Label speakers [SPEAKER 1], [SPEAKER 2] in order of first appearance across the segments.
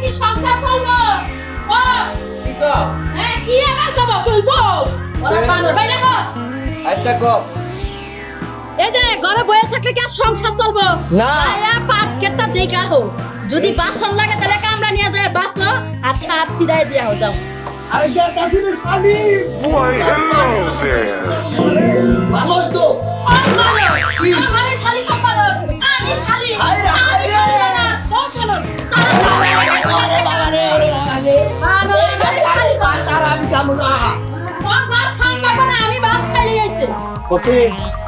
[SPEAKER 1] কি সংখ্যা চলবো ও
[SPEAKER 2] কি কো
[SPEAKER 1] হ্যাঁ কি আবার কব তুই কো ওরা বানর ভাই দেখো
[SPEAKER 2] আচ্ছা কো
[SPEAKER 1] এই যে ঘরে বসে থাকলে কি আর সংসার চলবো
[SPEAKER 2] না।
[SPEAKER 1] আয়া পাট কেটটা দেখা হো যদি বাসন লাগে তাহলে কামড়া নিয়ে যায় বাসো আর সার সিরাই দিয়া হো যাও
[SPEAKER 2] আরে কে কাছিরে শালি
[SPEAKER 3] Why, hello there.
[SPEAKER 2] ভালো তো
[SPEAKER 1] আমি শালি কম পারো আমি শালি
[SPEAKER 2] আরে,
[SPEAKER 1] আমি
[SPEAKER 2] আরে।
[SPEAKER 1] শালি না সব পারো
[SPEAKER 2] ওরে বাবা রে ওরে বাবা রে তার আমি কামু না
[SPEAKER 1] ভাত খান পাবো না আমি ভাত খাইলে আইছি
[SPEAKER 4] Você,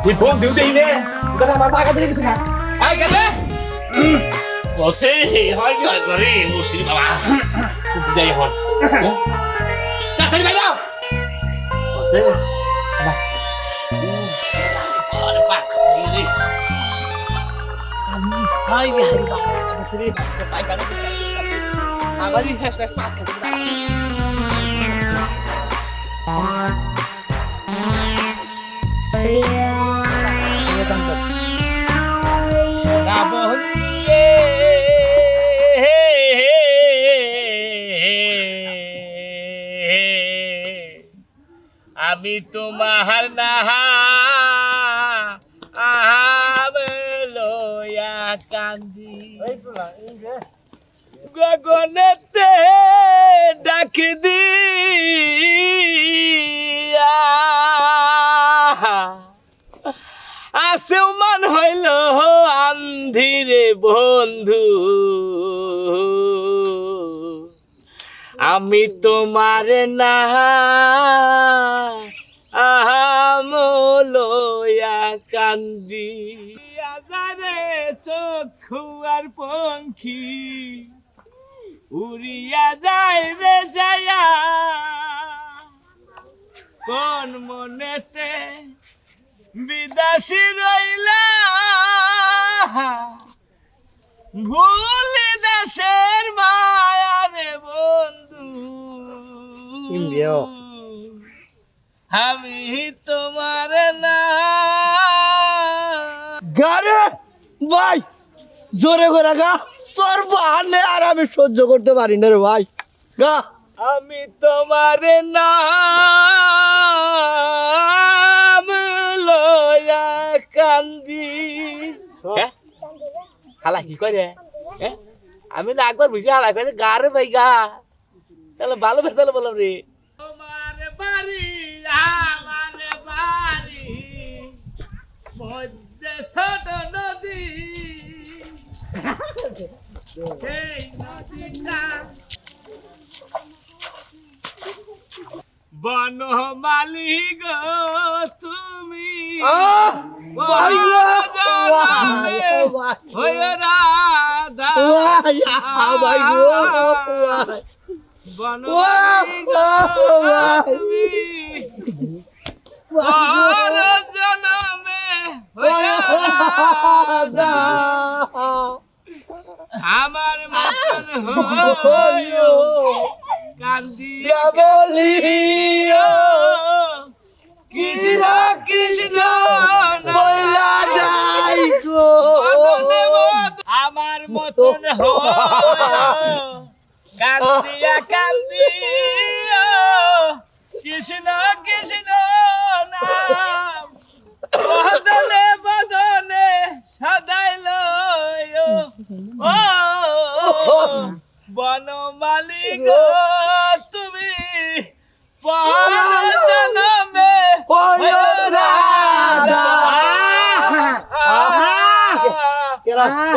[SPEAKER 4] de bom Deus daí, né? Udah sama tak ada sini. Hai kan? Você, hai kan bari mesti bawa. Bisa ya hon. Tak tadi bayar. Você. Apa? Ada pak sini. Hai ya, hari pak. Sini pak. Baik kan? Abari hash pak kan. আমি তোমার নাহা লয়া কান্দি গগনেতে ডাক দিয়া আসেও মান হইল আন্ধিরে বন্ধু আমি তোমার না লয়া কান্দি আজারে চক্ষু আর পঙ্খী উড়িয়া যায় রে যায়া কোন মনেতে বিদাসী রইলা ভুলি দাসের মায়া রে বন্ধু আমি তোমার না
[SPEAKER 2] গারে ভাই জোরে করে গা তোর বাহানে আর আমি সহ্য করতে পারি না রে ভাই গা
[SPEAKER 4] আমি তোমার নাম লয়া কান্দি হালা কি করে আমি না একবার বুঝি হালা করে গা রে ভাই গা তাহলে ভালো ফেসালে বললাম রে তোমার বাড়ি আমার বাড়ি মধ্যে ছোট নদী এই নদীটা বনমালী গো তুমি
[SPEAKER 2] ভাই
[SPEAKER 4] ওই রাধা
[SPEAKER 2] ভাই
[SPEAKER 4] বনমালী গো তুমি পর জনমে ওই রাধা আমার মতন হইও কান্দিয়া
[SPEAKER 2] বলিও
[SPEAKER 4] কৃষ্ণ কৃষ্ণ
[SPEAKER 2] বইলা যাই গো
[SPEAKER 4] আমার মতন হইও কান্দিয়া কান্দিয়া কৃষ্ণ কৃষ্ণ নাম বদনে বদনে সদাইল ও বনমালী গো তুমি পর জনমে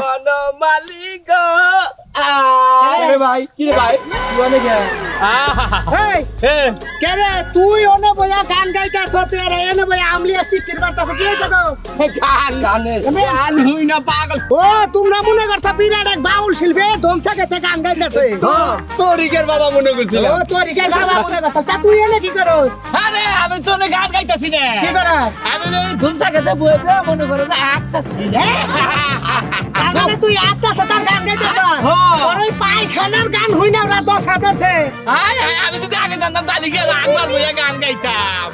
[SPEAKER 4] বনমালী গো
[SPEAKER 2] ভাই কি রে ভাই বলে গে
[SPEAKER 5] কেরে তুই ওনে বয়া গান গাইতাছ তেরে এনে বয়া আমলিয়া সিকির বারতাছ কি হইছে গো
[SPEAKER 4] গান হুই না পাগল
[SPEAKER 5] ও তোমরা মনে করছ বিরাট এক বাউল শিল্পী ধমসা কেতে গান গাইতাছে
[SPEAKER 4] তোরিকের বাবা মনে করছিল
[SPEAKER 5] ও তোরি কে বাবা মনে করছ তা তুই এনে কি করো
[SPEAKER 4] আরে আমি তো গান গাইতাছি না
[SPEAKER 5] কি করো
[SPEAKER 4] আমি ধুমসা খেতে বইবে মনে করে যে আঁকতাছি
[SPEAKER 5] তাহলে তুই আত্মাছ তার গান গাইতাছ তোর ওই পায়খানার গান হই না ওরা 10,000 ছে
[SPEAKER 4] আমি যদি আগে জানতাম তাহলে কি একবার বইয়া গান গাইতাম